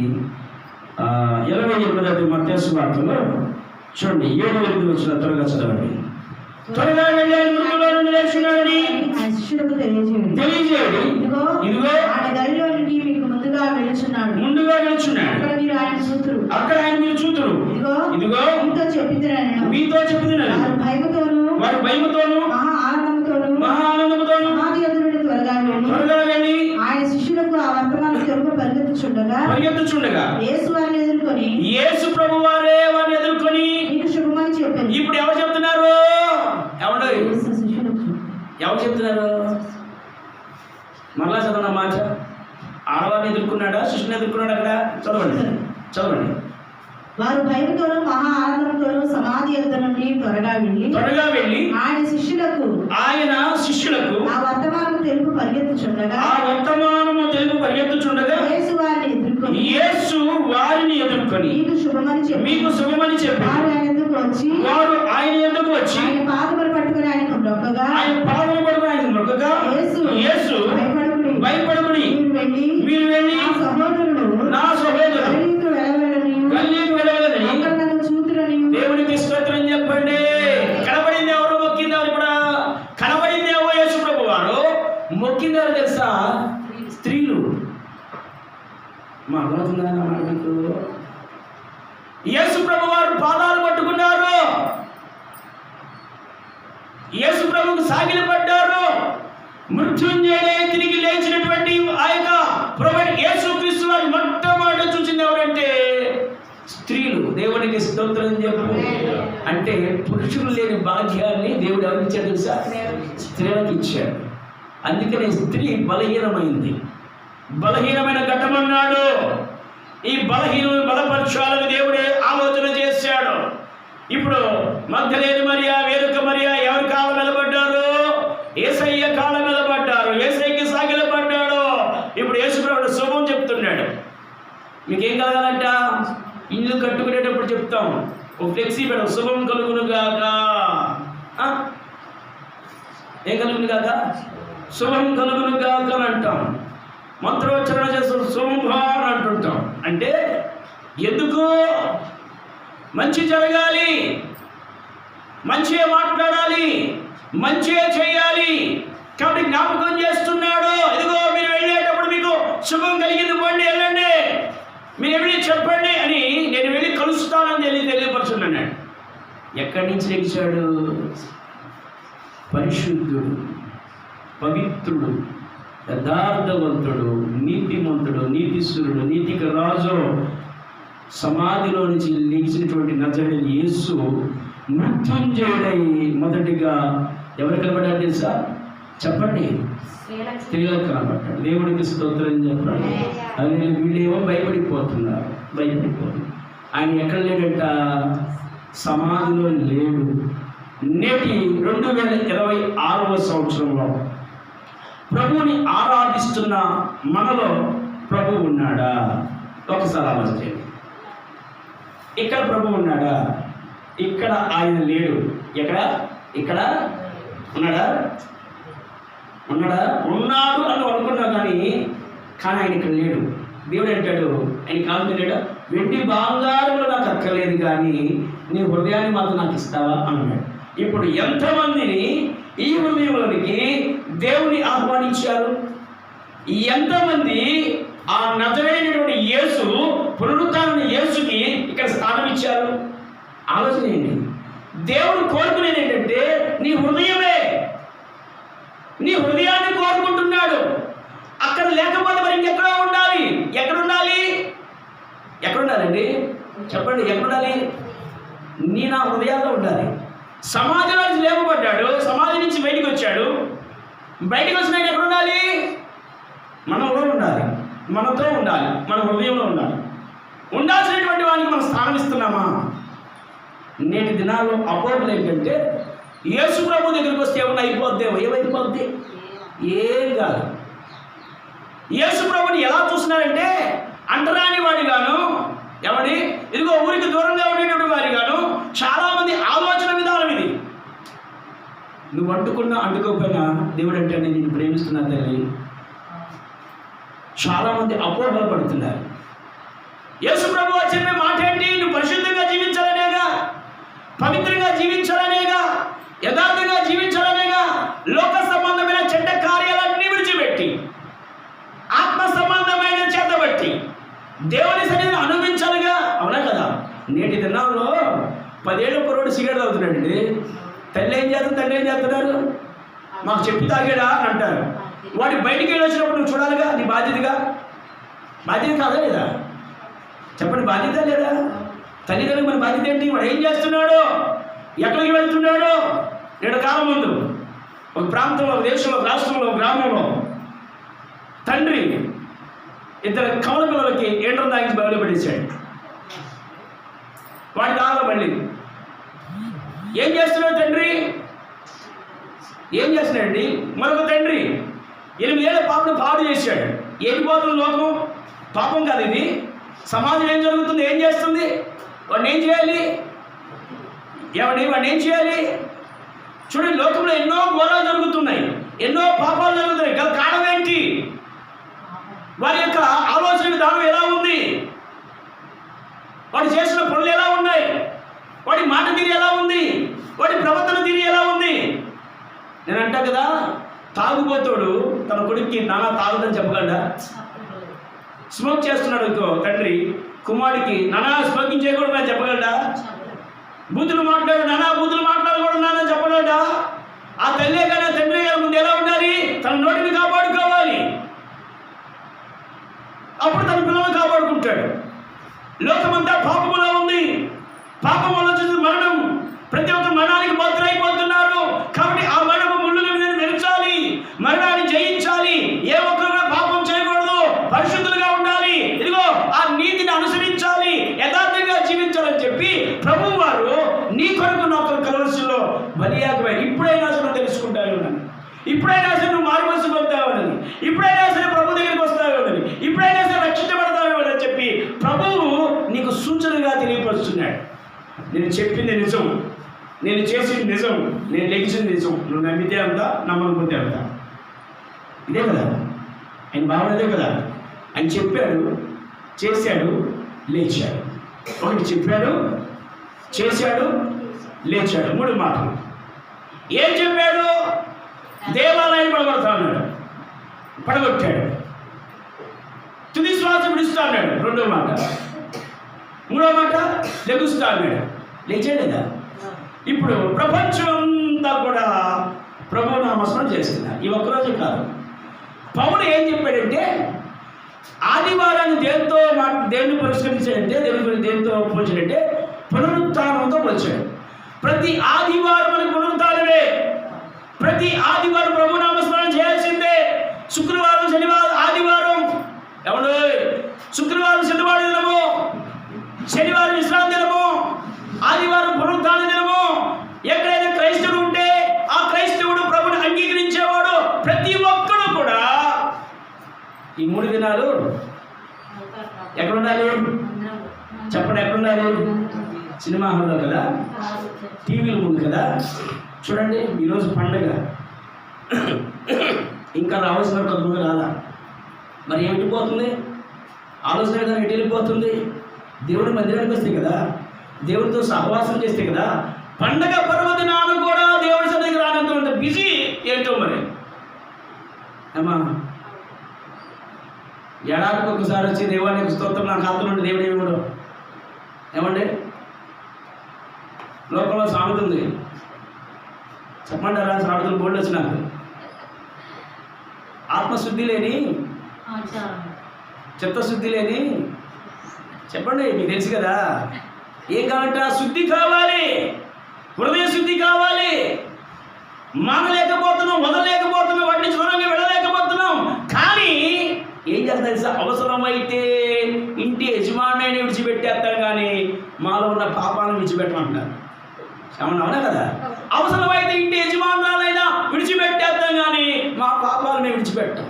28వ మత్తయి సువార్తలో చూడండి 7-8 వచ్చిన త్వరగా చదవండి. త్వరగా వెళ్ళి మృతుల్లో నుండి లేచున్నాడని తెలియజేయండి. ఇదిగో ఆయన గలిలోనికి మీకు ముందుగా వెళుచున్నాడు. అక్కడ ఆయన మీరు చూతురు. ఇదిగో మీతో చెప్తున్నాను. వారు భయముతోను మహా ఆనందముతోను త్వరగా వెళ్ళి ఆయన శిష్యులకు ఆ వర్తమానం తెలుగు పరిగెత్తుచుండగా యేసు ప్రభు వారే వారిని ఎదుర్కొని మీకు శుభమని చెప్పారు. ఇప్పుడు ఎవరు చెప్తున్నారు? ఎవరు చెప్తున్నారు? మరలా చదవన మాట. ఆడవారిని ఎదుర్కొన్నాడా, శిష్యుని ఎదుర్కొన్నాడు? అక్కడ చదవండి. వారు భయముతోనూ మహా ఆనందంతోనూ సమాధి యొద్ద నుండి త్వరగా వెళ్ళి ఆయన శిష్యులకు ఆ వర్తమానము తెలుపు పరిగెత్తుచుండగా యేసు వారిని ఎదుర్కొని మీకు శుభమని చెప్పి వారు ఆయన యొద్దకు వచ్చి ఆయన పాదములు పట్టుకొని ఆయనకు మొక్కగా యేసు భయపడకుడి, మీరు వెళ్ళి నా సహోదరుడు దేవుడికి స్తోత్రం చెప్పండి. కనబడింది ఎవరు? మొక్కింది ఎవరు? కూడా కనబడింది ఎవరు? యేసు ప్రభు వారు. మొక్కింది ఎవరు తెలుసా? స్త్రీలు. మా అర్థమవుతుందా మీకు? యేసు ప్రభు వారు పాదాలు పట్టుకున్నారు. యేసు ప్రభుకు సాగిలపడ్డారు. మృత్యుంజయుడే తిరిగి లేచినటువంటి ఆ యొక్క ప్రభు యేసు క్రీస్తు వారు మొట్టమొదట చూసింది ఎవరంటే స్త్రీలు. దేవునికి స్తోత్రం చెప్పు. అంటే పురుషులు లేని భాగ్యాన్ని దేవుడు ఎవరికి ఇచ్చాడు తెలుసా? స్త్రీలకు ఇచ్చాడు. అందుకనే స్త్రీ బలహీనమైంది. బలహీనమైన ఘట్టమన్నాడు. ఈ బలహీనను బలపరచాలని దేవుడే ఆలోచన చేశాడు. ఇప్పుడు మగ్దలేని మరియా, వేరొక మరియా ఎవరి కాళ్ళ నిలబడ్డారు? యేసయ్య కాళ్ళ నిలబడ్డారు. యేసయ్యకి సాగిలపడ్డాడు. ఇప్పుడు యేసుప్రభుడు శుభం చెప్తున్నాడు. మీకేం కలగాలంట? ఇల్లు కట్టుకునేటప్పుడు చెప్తాం, ఒక ఫ్లెక్సీ పెడతాం, శుభం కలుగును గాక. ఏం కలుగును గాక? శుభం కలుగును గాక అని అంటాం. మంత్రోచ్చరణ చేస్తాం, శుభం అని అంటుంటాం. అంటే ఎందుకు? మంచి జరగాలి, మంచిగా మాట్లాడాలి, మంచిగా చేయాలి. కాబట్టి జ్ఞాపకం చేస్తున్నాడు. ఇదిగో మీరు వెళ్ళేటప్పుడు మీకు శుభం కలిగింది, పోండి, వెళ్ళండి, మీరు వెళ్ళి చెప్పండి అని నేను వెళ్ళి కలుస్తానని తెలియపరుచున్నాను. ఎక్కడి నుంచి లెగిశాడు? పరిశుద్ధుడు, పవిత్రుడు, యథార్థవంతుడు, నీతిమంతుడు, నీతిశ్వరుడు, నీతికి రాజు, సమాధిలో నుంచి లెగిసినటువంటి నజరేయుడైన యేసు మృత్యుంజయుడై మొదటిగా ఎవరు కనబడ్డాడు తెలుసా? చెప్పండి. స్త్రీలకు కనబడ్డాడు. దేవుడికి స్తోత్రం చెప్పాడు. అది వీళ్ళేమో భయపడిపోతున్నారు. ఆయన ఎక్కడ లేడంట? సమాధిలో లేడు. నేటి 2026వ సంవత్సరంలో ప్రభువుని ఆరాధిస్తున్న మనలో ప్రభువు ఉన్నాడా? ఒకసారి ఆలోచించండి. ఇక్కడ ప్రభు ఉన్నాడా? ఇక్కడ ఆయన లేడు. ఎక్కడ? ఇక్కడ ఉన్నాడా? ఉన్నాడు అని అనుకున్నా కానీ ఆయన ఇక్కడ లేడు. దేవుడు అంటాడు, ఆయన కాదు లేడా, వెండి బంగారంలో నాకు అక్కర్లేదు కానీ నీ హృదయాన్ని మాత్రం నాకు ఇస్తావా అన్నాడు. ఇప్పుడు ఎంతమందిని ఈ హృదయంలోనికి దేవుని ఆహ్వానించారు? ఎంతమంది ఆ నజరేయుడైనటువంటి యేసు, పునరుత్థాన యేసుకి ఇక్కడ స్థానం ఇచ్చారు? ఆలోచన ఏంటి? దేవుడు కోరుకునేది ఏంటంటే నీ హృదయమే. నీ హృదయాన్ని కోరుకుంటున్నాడు. అక్కడ లేకపోతే మరి ఇంకెక్కడ ఉండాలి? ఎక్కడుండాలి? ఎక్కడుండాలండి? చెప్పండి, ఎక్కడుండాలి? నా హృదయాల్లో ఉండాలి. సమాధిలో నుంచి లేపబడ్డాడు, సమాధి నుంచి బయటికి వచ్చాడు. బయటికి వచ్చిన ఆయన ఎక్కడ ఉండాలి? మనలో ఉండాలి, మనతో ఉండాలి, మన హృదయంలో ఉండాలి. ఉండాల్సినటువంటి వానికి మనం స్థానం ఇస్తున్నామా? నేటి దినాల్లో అపోహలు ఏంటంటే యేసు ప్రభు దగ్గరికి వస్తే ఏమన్నా అయిపోద్దేమో. ఏమైపోద్ది? ఏం కాదు. యేసు ప్రభుని ఎలా చూస్తున్నారంటే అంటరాని వాడిగాను, ఎవడి ఇదిగో ఊరికి దూరంగా ఉండేటువంటి వారిగాను చాలామంది ఆలోచన విధానం ఇది. నువ్వు అంటుకున్నా అంటుకోకపోయినా దేవుడు అంటే నేను ప్రేమిస్తున్నా తల్లి. చాలామంది అపోహలు పడుతున్నారు. యేసు ప్రభు చెప్పే మాట ఏంటి? నువ్వు పరిశుద్ధంగా జీవించాలనేగా, పవిత్రంగా జీవించాలనేగా, యథార్థంగా జీవించాలనేగా, లోక సంబంధమైన చెడ్డ కార్యాలన్నీ విడిచిపెట్టి ఆత్మ సంబంధమైన చేతబట్టి దేవుని సన్నిధిని అనుభవించాలిగా. అవునా కదా? నేటి దినాల్లో 10 ఏళ్ళ కుర్రోడు సిగరెట్ తాగుతున్నాడండి. తల్లి ఏం చేస్తుంది, తండ్రి ఏం చేస్తున్నారు? మాకు చెప్పి తాగాడా అని అంటారు. వాడి బయటికి వెళ్ళి వచ్చినప్పుడు నువ్వు చూడాలిగా, నీ బాధ్యతగా. బాధ్యత కాదా లేదా? చెప్పండి, బాధ్యత లేదా? తల్లిదండ్రులకు మన బాధ్యత ఏంటి? వాడు ఏం చేస్తున్నాడు, ఎక్కడికి వెళ్తున్నాడు? 7 కాలం ముందు ఒక ప్రాంతంలో, ఒక దేశంలో, ఒక రాష్ట్రంలో, ఒక గ్రామంలో తండ్రి 2 కవల పిల్లలకి ఎండ్రం తాగించి బయలు పెట్టేశాడు. వాడి దాగా మళ్ళీ ఏం చేస్తున్నాడు తండ్రి? ఏం చేస్తున్నాడండి? మరొక తండ్రి 8 ఏళ్ళ పాపను పాడు చేశాడు. వెళ్ళిపోతుంది లోకం. పాపం కాదు ఇది. సమాజం ఏం జరుగుతుంది, ఏం చేస్తుంది? వాడిని ఏం చేయాలి? వాడిని ఏం చేయాలి? చూడండి, లోకంలో ఎన్నో ఘోరాలు జరుగుతున్నాయి, ఎన్నో పాపాలు జరుగుతున్నాయి. గల కారణం ఏంటి? వారి యొక్క ఆలోచన విధానం ఎలా ఉంది? వాడు చేసిన పనులు ఎలా ఉన్నాయి? వాడి మాట తీరు ఎలా ఉంది? వాడి ప్రవర్తన తీరు ఎలా ఉంది? నేను అంటా కదా, తాగుబోతాడు తన కొడుక్కి నానా తాగుదని చెప్పగలడా? స్మోక్ చేస్తున్నాడు ఇంకో తండ్రి కుమారుడికి నానా స్మోకింగ్ చేయకూడదు అని చెప్పగలడా? బూతులు మాట్లాడకూడదు నాన్న చెప్పగలడా? ఆ తల్లే కానీ తండ్రి గారి ముందు ఎలా ఉండాలి? తన నోటిని కాపాడుకోవాలి. అప్పుడు తన పిల్లలను కాపాడుకుంటాడు. లోకమంతా పాపములో ఉంది. పాపం వల్ల వచ్చేది మరణం. ప్రతి ఒక్క మరణానికి బద్దులైపోతున్నారు. కాబట్టి ఆ మరణము ముళ్ళుల మీద నిలిచాలి, మరణాన్ని జయించాలి. ఏ ఒక్కరు పాపం చేయకూడదు, పరిశుద్ధులుగా ఉండాలి, ఇదిగో ఆ నీతిని అనుసరించాలి, యథార్థంగా జీవించాలని చెప్పి ప్రభువు వారు నీ కొరకు నా కొరకు కలవరిలో బలియాగమై ఇప్పుడైనా సరే తెలుసుకుంటాను, ఇప్పుడైనా సరే నువ్వు మారుమనసు పొందుతావని, ఇప్పుడైనా సరే ప్రభు దగ్గరికి వస్తావేమని, ఇప్పుడైనా సరే రక్షించబడతావేమని అని చెప్పి ప్రభువు నీకు సూచనగా తెలియపరుస్తున్నాడు. నేను చెప్పింది నిజం, నేను చేసింది నిజం, నేను లెగిసింది నిజం. నువ్వు నమ్మితే అంతా, నమ్మకపోతే అంతా. ఇదే కదా ఆయన భావన, అదే కదా. ఆయన చెప్పాడు, చేశాడు, లేచాడు. ఒకటి చెప్పాడు, చేశాడు, లేచాడు. 3 మాటలు. ఏం చెప్పాడు? దేవాలయం పడగొడతా అన్నాడు, పడగొట్టాడు. తుది శ్వాస విడుస్తా అన్నాడు, 2వ మాట. 3వ మాట లెగుస్తా అన్నాడు, లేచాడేదా? ఇప్పుడు ప్రపంచం అంతా కూడా ప్రభు నామస్మరణ చేస్తున్నారు. ఈ ఒక్కరోజు కాదు. పౌలు ఏం చెప్పాడంటే ఆదివారాన్ని దేవుని పురస్కరించాడంటే, దేనితో పోల్చాడంటే పునరుత్థానంతో పోల్చాడు. ప్రతి ఆదివారం మనకు పునరుత్థానమే. ప్రతి ఆదివారం ప్రభు నామస్మరణ చేయాల్సిందే. శుక్రవారం, శనివారం, ఆదివారం ఎవడు శుక్రవారం శనివారం దినము, శనివారం విశ్రాంతి దినము, ఆదివారం పునరుత్థాన దినము. ఎక్కడైతే క్రైస్తవుడు ఉంటే ఆ క్రైస్తవుడు ప్రభుని అంగీకరించేవాడు ప్రతి ఒక్కడు కూడా ఈ 3 దినాలు ఎక్కడుండాలి చెప్పండి? ఎక్కడుండాలి? సినిమా హాల్లో కదా, టీవీల ముందు కదా. చూడండి, ఈరోజు పండుగ, ఇంకా రావాల్సిన కొంతమంది రాలా. మరి ఏమిటి పోతుంది ఆలోచన కదా, ఎటు వెళ్ళిపోతుంది? దేవుడి మందిరానికి వస్తే కదా, దేవుడితో సహవాసం చేస్తే కదా. పండగ పర్వదినాలు కూడా దేవుడి సన్నిధికి రానంత బిజీ ఏంటో మరి. అమ్మా, ఏడాదికి ఒకసారి వచ్చి దేవానికి స్తోత్రం నా ఖాతాలో ఉండి దేవుడు ఏమిడు ఏమండి? లోకంలో సామెత ఉంది, చెప్పంటారా? సామెతలు బోర్డు వచ్చి నాకు ఆత్మశుద్ధి లేని, చిత్తశుద్ధి లేని, చెప్పండి, మీకు తెలుసు కదా. ఏం కావాలంటే శుద్ధి కావాలి, హృదయ శుద్ధి కావాలి. మానలేకపోతున్నాం, వదలలేకపోతున్నాం, వాటిని దూరంగా వెళ్ళలేకపోతున్నాం. కానీ ఏం చేస్తా తెలుసా? అవసరమైతే ఇంటి యజమానిని విడిచిపెట్టేస్తాం, కానీ మాలో ఉన్న పాపాలను విడిచిపెట్టమంటున్నారు. అవునా కదా? అవసరమైతే ఇంటి యజమానులైనా విడిచిపెట్టేస్తాం, కానీ మా పాపాలను విడిచిపెట్టాం.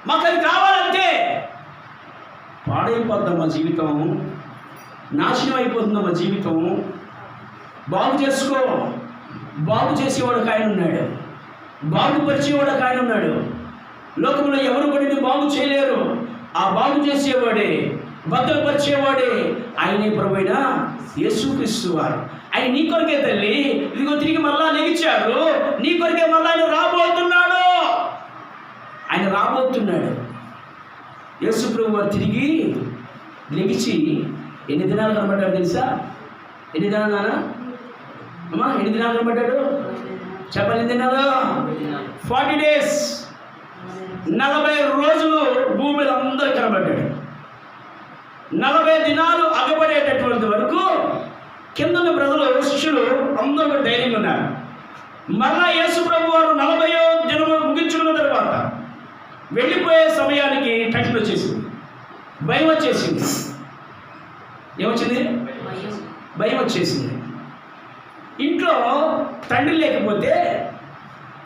మాకు అది కావాలంటే పాడైపోద్దాం మా జీవితం, నాశనం అయిపోతుందా మా జీవితం. బాగు చేసుకో, బాగు చేసేవాడు ఆయన ఉన్నాడు, బాగుపరిచేవాడు ఆయన ఉన్నాడు. లోకంలో ఎవరు కూడా బాగు చేయలేరు. ఆ బాగు చేసేవాడే, భద్రపరిచేవాడే ఆయనే ప్రభువైన యేసుక్రీస్తు వారు. ఆయన నీ కొరకే తల్లి, ఇదిగో తిరిగి మళ్ళా లెగిచారు, నీ కొరకే మళ్ళా ఆయన రాబోతున్నాడు. ఆయన రాబోతున్నాడు. యేసు ప్రభు వారు తిరిగి లెగిచి ఎన్ని దినాలు కనబడ్డాడు తెలుసా? ఎన్ని దినాలు నాన్న? అమ్మా, ఎన్ని దినాలు కనబడ్డాడు? చెప్పండి. ఎన్ని దినాలు? 40 days, 40 రోజులు భూమి మీద అందరూ కనబడ్డాడు. 40 దినాలు అగబడేటటువంటి వరకు కింద ప్రజలు, శిష్యులు అందరూ ధైర్యంగా ఉన్నారు. మరలా యేసు ప్రభు వారు 40వ దినము ముగించుకున్న తర్వాత వెళ్ళిపోయే సమయానికి టెన్షన్ వచ్చేసింది, భయం వచ్చేసింది. ఏమొచ్చింది? భయం వచ్చేసింది. ఇంట్లో తండ్రి లేకపోతే,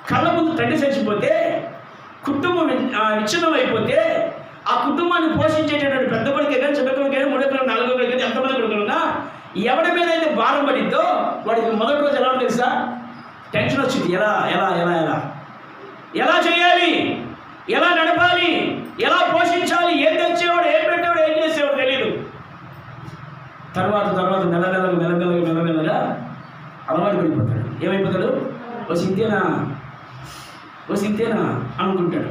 కళ్ళ ముందు తండ్రి చచ్చిపోతే, కుటుంబం విచ్ఛిన్నం అయిపోతే, ఆ కుటుంబాన్ని పోషించేటటువంటి పెద్ద కొడుకే కానీ, చిన్న కొడుకే కానీ, 3 కొడుకు, 4 కొడుకు కానీ, ఎంతమంది కొడుకులున్నా ఎవరి మీద అయితే భారం పడిద్దో వాడికి మొదటి రోజు ఎలా తెలుసా? టెన్షన్ వచ్చింది. ఎలా ఎలా ఎలా ఎలా ఎలా చేయాలి, ఎలా నడపాలి, ఎలా పోషించాలి, ఏం తెచ్చేవాడు, ఏం పెట్టేవాడు, ఏం చేసేవాడు తెలియదు. తర్వాత మెల్లమెల్లగా అలవాటు పడిపోతాడు. ఏమైపోతాడు? ఓ సింతేనా అనుకుంటాడు.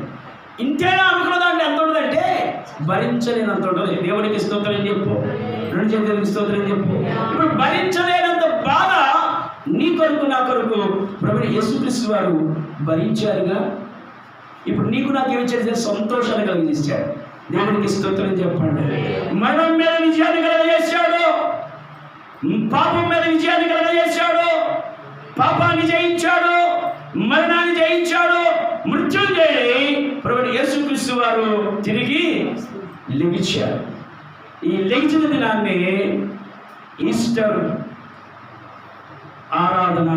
ఇంతేనా అనుకున్న దాంట్లో ఎంత ఉంటుందంటే భరించలేనంత ఉంటుంది. దేవుడికి స్తోత్రం చెప్పు, 2 చేతులకి స్తోత్రం చెప్పు. ఇప్పుడు భరించలేనంత బాధ నీ కొరకు నా కొరకు ప్రభువైన యేసుక్రీస్తు వారు భరించారుగా. ఇప్పుడు నీకు నాకు ఏమి చేసే సంతోషాన్ని కలిగించాడు. దేవుడికి స్తోత్రం చెప్పండి. మరణం మీద విజయాన్ని కలగజేశాడు. పాపం మీద విజయాన్ని కలగజేశాడు, పాపాన్ని జయించాడు, మరణాన్ని జయించాడు, మృత్యుంజయుడై ప్రభువైన యేసుక్రీస్తు వారు తిరిగి లెగిచారు. ఈ లెగిచిన దినాన్ని ఈస్టర్ ఆరాధన,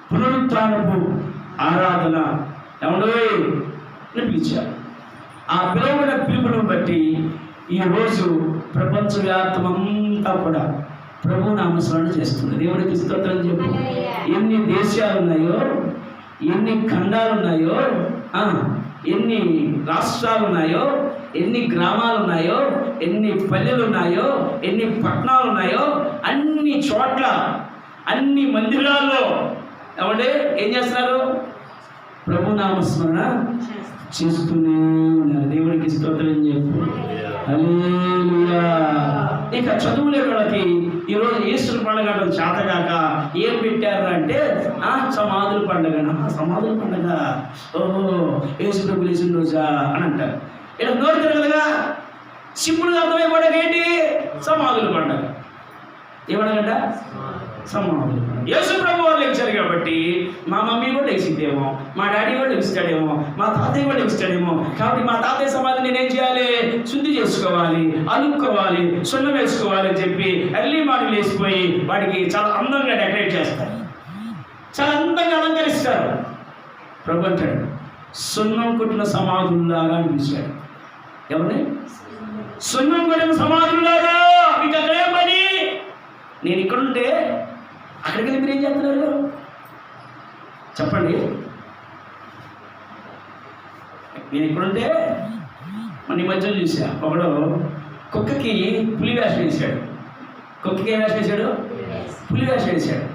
పునరుత్థానపు ఆరాధన పిలిచారు. ఆ పిలువబడిన పిలుపును బట్టి ఈరోజు ప్రపంచవ్యాప్తమంతా కూడా ప్రభు నామస్మరణ చేస్తుంది. దేవుడికి స్తోత్రం చెప్పు. ఎన్ని దేశాలు ఉన్నాయో, ఎన్ని ఖండాలు ఉన్నాయో, ఎన్ని రాష్ట్రాలు ఉన్నాయో, ఎన్ని గ్రామాలు ఉన్నాయో, ఎన్ని పల్లెలు ఉన్నాయో, ఎన్ని పట్టణాలు ఉన్నాయో, అన్ని చోట్ల అన్ని మందిరాల్లో ఏం చేస్తున్నారు? ప్రభు నామస్మరణ చేస్తూనే ఉన్నారు. దేవుడికి స్తోత్రం చెప్పు. హల్లెలూయా. ఇక చదువులే వాళ్ళకి ఈరోజు ఈస్టర్ పండుగ చేతగాక ఏం పెట్టారు అంటే సమాధుల పండుగ. సమాధుల పండుగ, ఓహో యేసు ప్రభు లేచిన రోజా అని అంటారు. ఇలా నోరు తిరగదుగా, సింపుల్గా అర్థమైపోవడం ఏంటి? సమాధుల పండుగ. ఏమనగంట? సమాధుల పండుగ. యేసు ప్రభు వారు లెగిచారు కాబట్టి మా మమ్మీ కూడా లెగిసిద్దేమో, మా డాడీ కూడా లెగిస్తాడేమో, మా తాతయ్య కూడా లెగిస్తాడేమో. కాబట్టి మా తాతయ్య సమాధి నేనేం చేయాలి? శుద్ధి చేసుకోవాలి, అలుక్కోవాలి, సున్నం వేసుకోవాలి అని చెప్పి ఎర్లీ మార్నింగ్ లేచిపోయి వాడికి చాలా అందంగా డెకరేట్ చేస్తారు, చాలా అందంగా అలంకరిస్తారు. ప్రభు అంటాడు సున్నం కొట్టిన సమాధుల్లాగా అనిపించాడు. ఎవరిని? సున్నం కొట్టిన సమాధుల్లాగా. మీకు అక్కడే పని. నేను ఇక్కడుంటే అక్కడికి వెళ్ళి మీరు ఏం చేస్తున్నారు చెప్పండి? నేను ఇక్కడుంటే మన ఈ మధ్యలో చూసా, ఒకడు కుక్కకి పులి వేషం వేసాడు. కుక్కకి ఏం వేషం వేసాడు? పులి వేషం వేసాడు.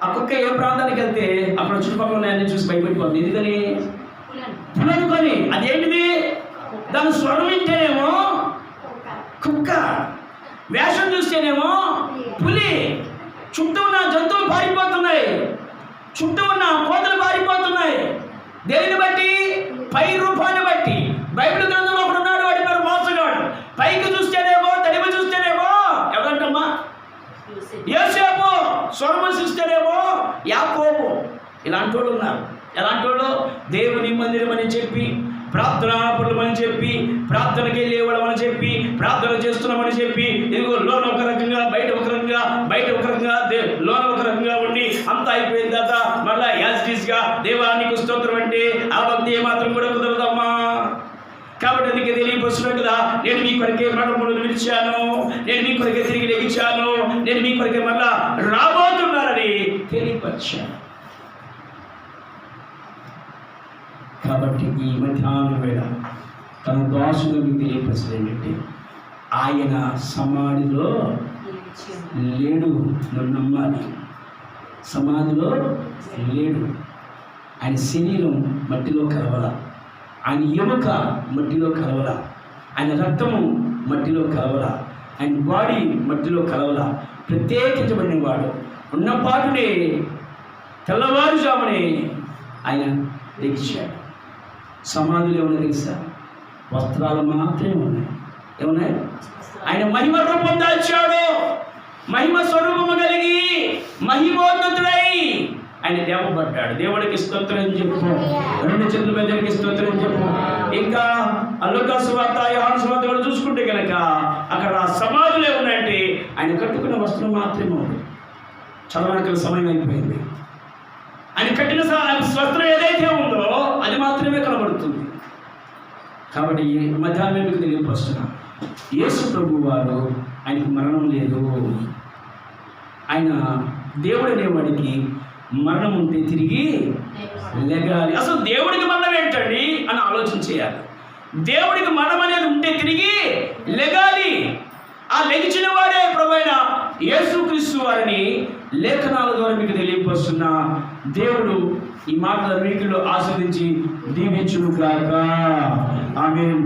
ఆ కుక్క ఏ ప్రాంతానికి వెళ్తే అక్కడ చుట్టుపక్కల ఉన్నాయని చూసి భయపడిపోతుంది. ఎందుకని? పులి అనుకొని. అదేంటిది? దాని స్వరం వింటేనేమో కుక్క, వేషం చూస్తేనేమో పులి. చుట్టూ ఉన్న జంతువులు పారిపోతున్నాయి, చుట్టూ ఉన్న కోతలు పారిపోతున్నాయి. దేనిని బట్టి? పై రూపాన్ని బట్టి. బైబిల్ గ్రంథంలో ఒకడు ఉన్నాడు, వాడి పేరు మోసగాడు. పైకి చూస్తేనేమో, తడిమి చూస్తేనేమో ఎవరంటమ్మా? యోసేపు. స్వరము చూస్తేనేమో యాకోబు. ఇలాంటి వాళ్ళు ఉన్నారు. ఎలాంటి వాళ్ళు? దేవుని మందిరం అని చెప్పి, ప్రార్థనాపరులమని చెప్పి, ప్రార్థనకి వెళ్ళేవాళ్ళమని చెప్పి, ప్రార్థన చేస్తున్నామని చెప్పి, ఇదిగో లోన ఒక రకంగా, బయట ఒక రకంగా, బయట ఒక రకంగా, లోన ఒక రకంగా ఉండి అంతా అయిపోయిన తర్వాత మళ్ళా యాజిటీస్గా దేవానికి స్తోత్రం అంటే ఆ భక్తి ఏమాత్రం కూడా కుదరదమ్మా. కాబట్టి అందుకే తెలియపరుస్తున్నాడు కదా, నేను మీ కొరకే మరణమును విడిచాను, నేను మీ కొరకే తిరిగి లెగించాను, నేను మీ కొరకే మళ్ళా రాబోతున్నానని తెలియపరిచాను. కాబట్టి ఈ మధ్యాహ్నం వేళ తన దాసుగా మీకు తెలియపరిచేది ఏంటంటే ఆయన సమాధిలో లేడు. నన్ను నమ్మాలి. సమాధిలో లేడు. ఆయన శరీరం మట్టిలో కలవల, ఆయన ఎముక మట్టిలో కలవల, ఆయన రక్తము మట్టిలో కలవల, ఆయన బాడీ మట్టిలో కలవల. ప్రత్యేకించబడిన వాడు ఉన్నపాటునే తెల్లవారుజామునే ఆయన లెగిచాడు. సమాధులు ఏమన్నా తెలుసా? వస్త్రాలు మాత్రమే ఉన్నాయి. ఏమన్నాయి? ఆయన మహిమ రూపం దాల్చాడు. మహిమ స్వరూపము కలిగి మహిమోన్నతుడై ఆయన లేపబడ్డాడు. దేవుడికి స్తోత్రం చెప్పు. రెండు చేతుల మీద దేవుడికి స్తోత్రం చెప్పు. ఇంకా లూకా సువార్త, యోహాను సువార్త కూడా చూసుకుంటే కనుక అక్కడ సమాధులే ఉన్నాయంటే ఆయన కట్టుకున్న వస్త్రం మాత్రమే ఉంది. చదవడానికి సమయం అయిపోయింది. ఆయన కట్టిన వస్త్రం ఏదైతే ఉందో అది మాత్రమే కనబడుతుంది. కాబట్టి ఈ మధ్యాహ్నం మీకు తెలియపరుస్తున్నా, యేసు ప్రభు వారు ఆయనకు మరణం లేదు. ఆయన దేవుడు అనేవాడికి మరణం ఉంటే తిరిగి లెగాలి. అసలు దేవుడికి మరణం ఏంటండి అని ఆలోచన చేయాలి. దేవుడికి మరణం అనేది ఉంటే తిరిగి లెగాలి. ఆ లెగిచిన వాడే ప్రభువైన యేసుక్రీస్తు వారిని లేఖనాల ద్వారా మీకు తెలియపరుస్తున్నా. దేవుడు ఈ మాటల వీటిలో ఆస్వాదించి దీవించును గాక. ఆమేన్.